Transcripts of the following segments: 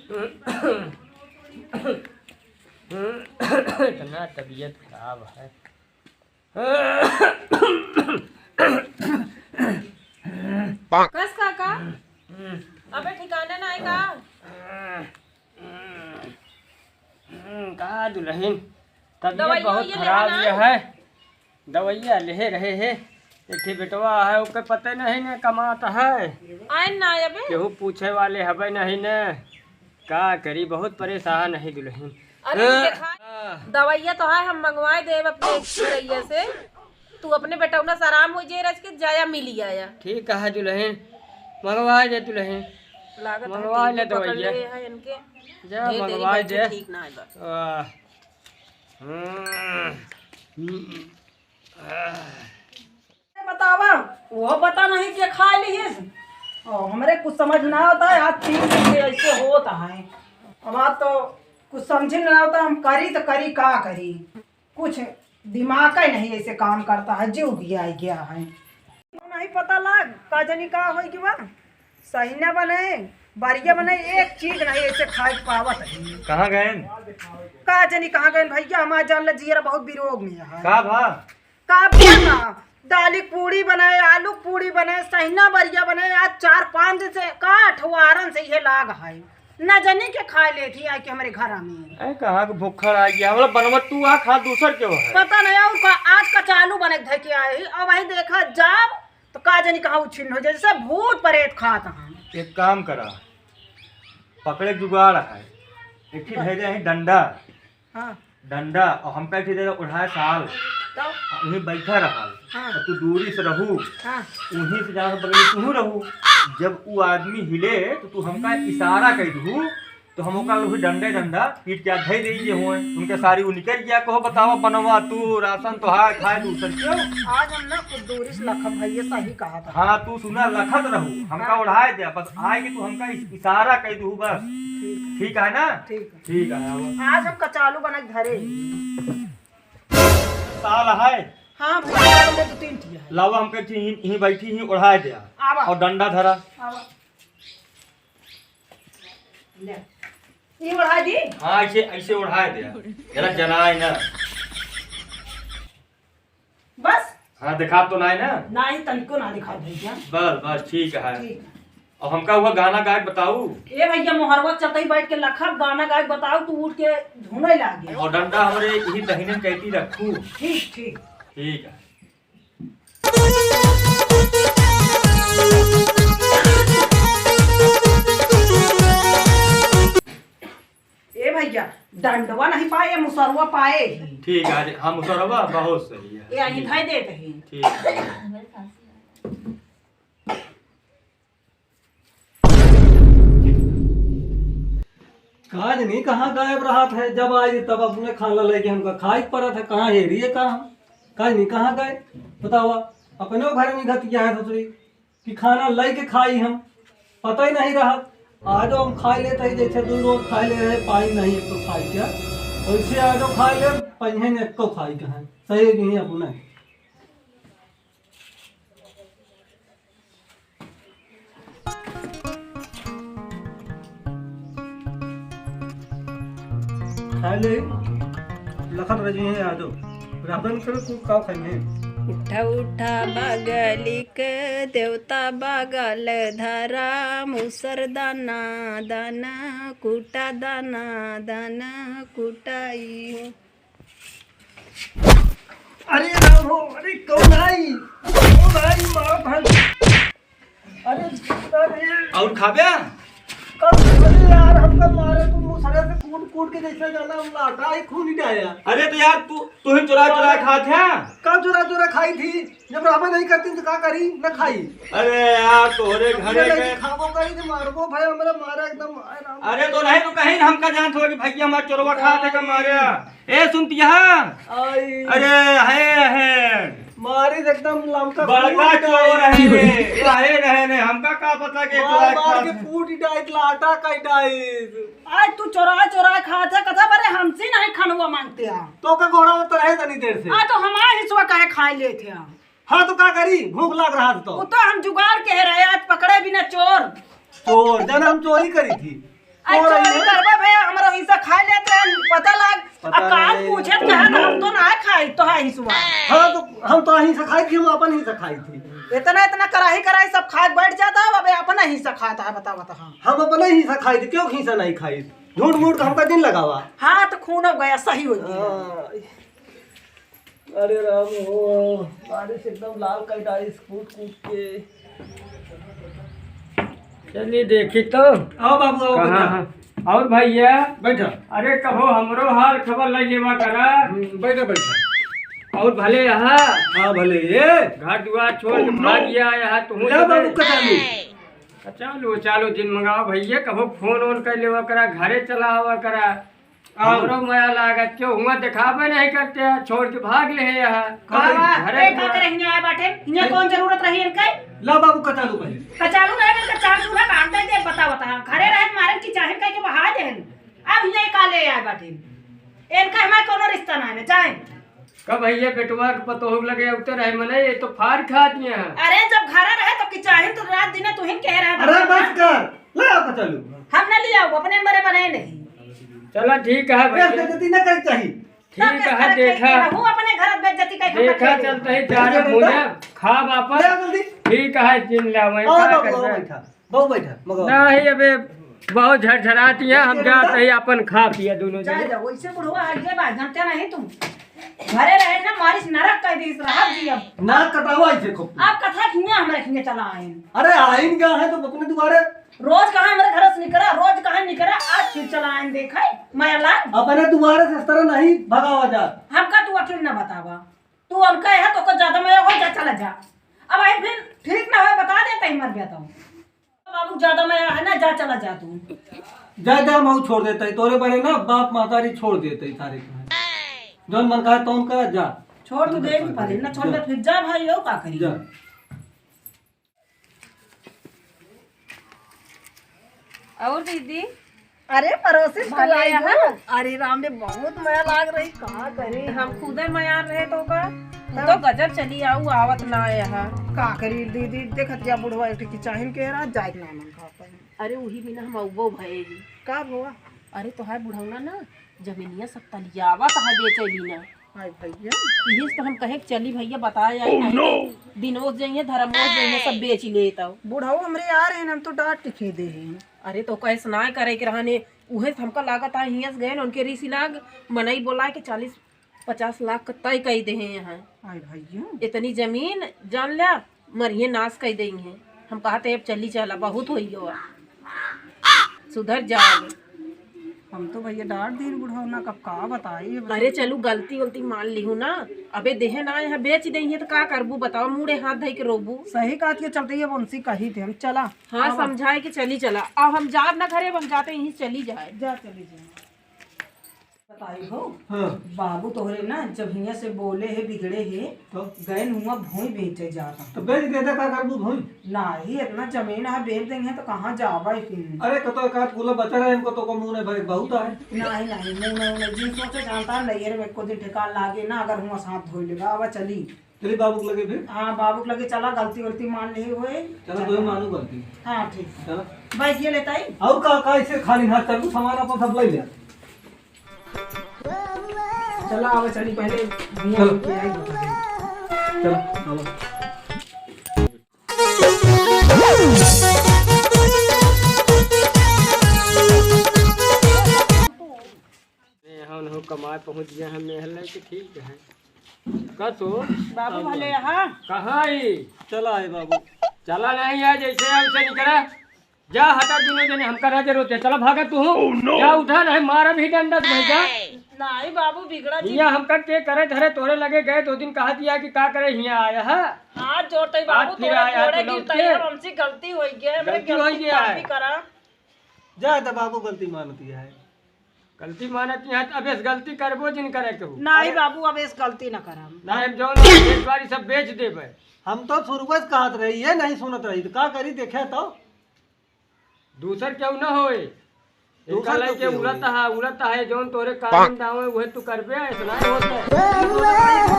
इतना तबीयत खराब है। कस काका अबे ठिकाना ना आएगा। कहा दुल्हन तबीयत दवाइयाँ बहुत ये खराब लेना ये है। दवाइयाँ ले रहे है। एक बेटवा है उसके पते नहीं ने कमाता है। आए ना अबे केहू पूछे वाले हबे नहीं ने। का करी बहुत परेशान है दुल्हन। अरे देखा दवाइयाँ तो है हम मंगवाए दे अपने रैया से। तू अपने बेटौना से आराम हो जाए रज के जाया मिली आया। ठीक है दुल्हन मंगवा दे दुल्हन। लागत मंगवा ले पकड़ दवाइयाँ। ले है इनके जा ढेर देरी मंगवा बैठे दे। ठीक ना है बस। बतावा वो पता नहीं कि खा लिए हमरे कुछ समझ ना होता है। आज 3 दिन से ऐसे होता है। हमारा तो कुछ समझ नहीं होता। हम करी तो करी का करी कुछ दिमाग ही नहीं ऐसे काम करता है। जीव गया है नहीं पता लग का जनी का हो कि बा सही न बने बढ़िया बने एक चीज नहीं ऐसे खा पावत है। कहाँ गए? का जनी कहाँ गए भैया हमारा जान ल जियरा बहुत विरोग में है। का भा का बना दाली पूड़ी बनाए आलू पूड़ी बनाए सहीना बढ़िया बनाए। आज 4-5 दिन से का अठवारन से ये लाग है न जनी के खा लेती आई कि हमारे घर में। अरे कहाँ के भूखड़ आ गया मतलब बनवत तू आ खा दूसर क्यों है? पता नहीं और का आज का चालू बने थे के आए अब वही देखा जाब तो का जनी कहा उछिन हो जैसे भूत प्रेत खाता है। एक काम करा पकड़े जुगाड़ है एक भेजे है डंडा हाँ डंडा और हम कह दे उठाए साल तो वहीं बैठा रहा हाँ और तू दूरी से रहू हाँ वहीं से जाकर बगल में तू रहू। जब वो आदमी हिले तो तू हमका इशारा कर दू तो हम ओका लोग डंडे डंडा पीट के धई दे हुए उनके सारी वो निकल गया कहो बतावा बनवा तू राशन तो हाय खाए दूसर क्यों। आज हम ना कुछ दूरी से लखम भैया सही कहा था। हाँ तू सुना लखत रहू हमका उड़ाए दे बस आए कि तू हमका इशारा कर दू बस। ठीक है ना? ठीक है ठीक है अब आज हम कचालू बना के धरे साल है हाँ भैया 2-3 ठिया है। लावा हम कहती यहीं बैठी ही उड़ाए दे आवा और डंडा धरा। आवा ले ये बढ़ा दी। हाँ ऐसे ऐसे उड़ाए दे जरा जनाए ना। बस हाँ दिखा तो ना है ना? ना ही तनिको ना दिखा भैया। बस बस ठीक है। ठीक है और हमका हुआ गाना गायक बताऊ ए भैया मोहरवा चतई बैठ के लखब गाना गायक बताओ तू उठ के धुने लागे। और डंडा हमारे यही दहीने कहती रखू। ठीक ठीक ठीक है। ए भैया डंडवा नहीं पाए मुसरवा पाए ठीक है हम मुसरवा बहुत सही है। ये आई धाई देते हैं। ठीक है। काज नहीं कहाँ गायब रहा था जब आए तब अपने खाना लेके हमका खाई पड़ा था कहाँ हेरी है कहाँ काज नहीं कहाँ गए बतावा अपने घर में घटिया है दूसरी कि खाना लेके खाई हम पता ही नहीं रहा। आज हम खाई लेते ही जैसे 2 रोज खाई ले रहे पाई नहीं एक तो खाई क्या वैसे आज खाई ले पंजे ने एक खाई कहाँ सही नहीं अपने। खाई ले लखत रजी है आज राबन कर तू का खाई उठा उठा बगलिक देवता बगल धरा मुसर दाना दाना कुटा दाना दाना कुटाई। अरे राम हो अरे कौन आई माँ भाई अरे और खाबे अरे यार हमका मारे तुम मुसरे से कूट के जैसे जाना हम लाटा ही खून ही आया। अरे तो यार तू ही चुरा चुरा खाते हैं। कब चुरा खाई थी जब रामा नहीं करती तो क्या करी न खाई। अरे यार तोहरे घरे के खाबो करी तो मारबो भाई हमरा मारा एकदम आए राम। अरे तो नहीं तो कहीं हमका जान थोड़ा कि भैया हमारा चोरवा खाते का मारे ए सुनती है। आई अरे है मारी एकदम लमका बड़का चोर है रहे ने हमका का पता के चोरा मार के खाते। पूरी डाइट लाटा कई डाइट आज तू चोरा खाते कथा बरे हमसे नहीं खनवा मांगते हैं। तो का घोड़ा में तो रहे तनी देर से। आ तो हमारे हिस्सा काहे खा लेते हैं। हाँ तो क्या करी भूख लग रहा था वो तो हम जुगाड़ कह रहे आज पकड़े बिना चोर। चोर जन हम चोरी करी थी आई चोरी करबा भैया हमरा हिस्सा खा लेते हैं पता लग पता अब काल नहीं। पूछे कि हम तो ना खाई तो है हिस्सा हाँ तो हम तो ही से खाई थी, हम अपन ही से खाई थी। इतना इतना कराही सब खा के बैठ जाता है अबे अपना हिस्सा खाता है बता बता। हाँ हम अपने ही से खाई थी, क्यों हिस्सा नहीं खाई? झूठ मूठ का हमका दिन लगावा। हाँ तो खून हो गया सही हो गया। अरे राम हो, बारिश एकदम लाल कर डाली कूद कूद के। चलिए देखी तो आओ बाबू आओ कहाँ बैठा और भैया बैठा। अरे कहो हमरो हाल खबर ले जेवा करा। बैठा बैठा। और भले यहाँ हाँ भले ये घर दुआर छोड़ के भाग गया यहाँ तुम जा बाबू कचालू। चलो चलो दिन मंगाओ भैया कहो फोन ओन कर लेवा करा घरे चला हुआ करा। हमरो माया लागत क्यों हुआ दिखावे नहीं करते हैं छोड़ के भाग ले हैं यहाँ घरे का करे हिया आए बाटे हिया कौन जरूरत रही इनके ला बाबू कचालू पहले। कचालू ना इनका चार चूल्हा काट दे बता बता घरे रहे मारे की चाहे कह के बहा दे अब हिया का ले आए बाटे इनका हमारे कोनो रिश्ता ना है जाए। कब भैया बेटवा के पतो हो लगे उतर है मने ये तो फाड़ खा दिए हैं। अरे जब घरे रहे तो की चाहे तो रात दिन तू ही कह रहा अरे बस कर ले आओ कचालू। हम ना लिया अपने मरे बने नहीं चला ठीक है भैया बेइज्जती ना कर चाहिए। ठीक है देखा हूं अपने घर बेइज्जती कह देखा चलते ही जा रहे मुझे खा वापस ले आओ जल्दी। ठीक है जिन ला मैं आओ क्या बाबू आओ करते हैं। बैठा बाबू बैठा मगाओ। नहीं अबे बहुत झरझराती है हम जाते ही अपन खा पिया दोनों जा जने। जा वैसे बुढ़वा आगे बात जानते नहीं तुम घरे रहे ना मारिस नरक कह दी रहा जी अब ना कटावा ऐसे खूब। आप कथा खिया हमरा खिया चला आए अरे आइन क्या है तो अपने दुआरे रोज कहां हमारे घर से निकला रोज कहां निकला आज फिर चला आए देखा मैं ला अपने दुआरे से इस तरह नहीं भगावा जा। हमका तू अकेले ना बतावा तू उनका है तो को ज्यादा मैं हो जा चला जा अब आई फिर ठीक ना हो बता देता ही मर गया हूं बाबू ज्यादा मैं है ना जा चला जा तू जा जा मऊ छोड़ देता है तोरे बड़े ना बाप महतारी छोड़ देते है सारे का जौन मन कहा तौन का जा छोड़ तू देख पड़े ना छोड़ फिर जा भाई हो का करी जा। और दीदी अरे पड़ोसी भले आई यहाँ? हो। अरे राम ने बहुत माया लाग रही कहाँ करे हम खुदे मयार रहे तो का तो गजब चली आऊ आवत ना यहाँ। का करी दीदी देखत जा बुढ़वा एक की चाहिन के रात जाए ना मन खा अरे वही बिना हम अउबो भएगी। का हुआ अरे तोहार बुढ़ौना ना जमीनिया सब तलियावा कहाँ बेचैली ना हाय भैया यही तो हम कहे कि चली भैया बताया नहीं दिनोस जाइए धर्मोस जाइए सब बेच ले तब बुढ़ाऊ हमरे आ रहे हैं हम तो डांट के खे दे हैं अरे तो कैसे ना करे के रहने उहे से हमका लागत है हियस गए न उनके ऋषि लाग मनई बोला कि 40-50 लाख का तय कही दे हैं यहाँ हाय भैया इतनी जमीन जान लिया मरिए नाश कही देंगे हम कहते अब चली चला बहुत हुई हो सुधर जाओगे हम तो भैया डांट दी बुढ़ाऊ ना कब का बताई अरे चलू गलती उलती मान ली हूँ ना अबे देहे ना यहाँ बेच देंगे तो का करबू बताओ मुड़े हाथ धई के रोबू सही बात के चलते ये उनसी कही थे हम चला हाँ समझाए कि चली चला अब हम जा ना घरे हम जाते यहीं चली जाए जा चली जा बताई हो हाँ बाबू तोहरे ना जब हिया से बोले है बिगड़े है तो गए हुआ भूई बेचे जा रहा तो बेच देता का करबू भोई। नहीं इतना जमीन है बेच देंगे तो कहाँ जावा फिर अरे कतो का गुला बचा रहे इनको तो को मुंह ने भरे बहुत है। नहीं नहीं मुंह में उन्हें जी सोचे जानता नहीं रे मेरे को दिन ठेका लागे ना अगर हुआ साथ धोई लेगा अब चली चली बाबू को लगे फिर हाँ बाबू के लगे चला गलती गलती मान ले हुए चलो तो मानू गलती। हाँ ठीक है चलो भाई ये लेता ही और का ऐसे खाली हाथ चलू सामान अपन सब ले ले। चला अब चली पहले भैया चलो। लेके आई बताइए। चलो चलो यहाँ उन्हों कमाए पहुँच गया हम महल के ठीक है कसो बाबू भले यहाँ कहाँ आई चला है बाबू। चला नहीं है जैसे हमसे निकला जा हटा दोनों जने हम करा जरूरत है चला भागा तू जा उठा नहीं मारा भी डंडा भैया नहीं बाबू बिगड़ा जी हिया हम कर के करे धरे तोरे लगे गए 2 दिन कहा दिया कि का करे हिया आया है हाथ जोड़ते ही आज बाबू फिर तोड़े आया तोड़े तो गिरता लौट है के। हमसे गलती हो गई है हमने गलती हो गलती गया है। भी करा जा तो बाबू गलती मानती है। गलती मानती है अब इस गलती करबो जिन करे के नहीं बाबू अब इस गलती न करा ना हम जौन एक बारी सब बेच देबे हम तो शुरुआत कहत रही है नहीं सुनत रही तो का करी देखे तो दूसर क्यों न होए दूसर दूसर तो के क्यों उड़त है जौन तोरे काम दावे वह तू करबे ऐसा होता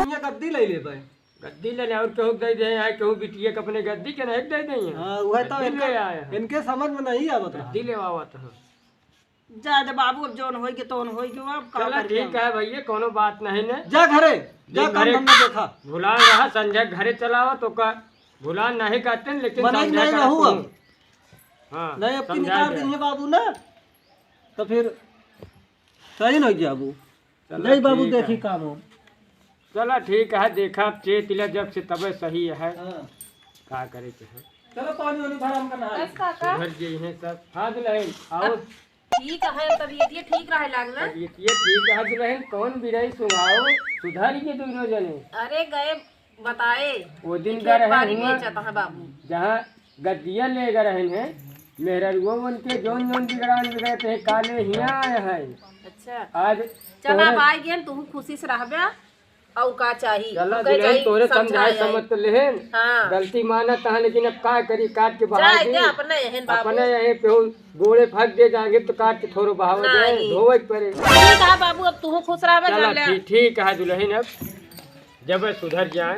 ये गद्दी ले ले भाई। गद्दी ले ले और केहू दे दे है केहू बिटिए के अपने गद्दी के नहीं दे दे हाँ वह तो ले आया है। इनके समझ में नहीं आवत रहा। गद्दी ले आवत है जा दे बाबू, अब जोन होई के तोन होई के, अब का चला करिए ठीक है भैया, कोनो बात नहीं ने। जा घरे, जा जी, काम घरे। धंधा देखा। भुला रहा संजय घरे चलावा तो का भुला नहीं करते न, लेकिन मनाई समझा नहीं कर रहू तू। अब। हाँ नहीं अब की समझा निकाल दे। देंगे बाबू ना, तो फिर सही नहीं जाबू। चला नहीं बाबू ठीक देखी है। काम हो। चला ठीक है, देखा चेत ले जब से तबे सही है, हाँ। का करे के है। चलो पानी वानी भरा हम करना है। बस काका सुधर गई है सब। हाँ दुल्हन आओ। ठीक है, तबीयत ये ठीक रहे लागला। ये ठीक है दुल्हन, कौन बिरई सुनाओ, सुधर के दोनों जने। अरे गए बताए वो दिन खेत का रहे बाड़ी हुआ बेचत है बाबू। जहाँ गद्दिया ले गए रहे हैं, मेहररुआ उनके जोन जोन बिगड़ान बिगड़ते हैं, काले हिया आए हैं अच्छा आज। चला भाई गेन, तू खुशी से रहबे और का चाहिए चला तुमके दुल्हन, तोरे समझाए समझाए। समझ तो लेहन, हाँ गलती माना तहाँ, लेकिन अब का करी, काट के बहा जाए दी। दे अपने एहन बाबू। अपने यहीं पे हो, गोड़े फंस दे जाएंगे तो काट के थोड़ा बहाव दे, नहीं। धोवे पड़े। ठीक है बाबू, अब तू खुश रहबे चला जान ले। ठीक है दुल्हन, अब जब सुधर जाए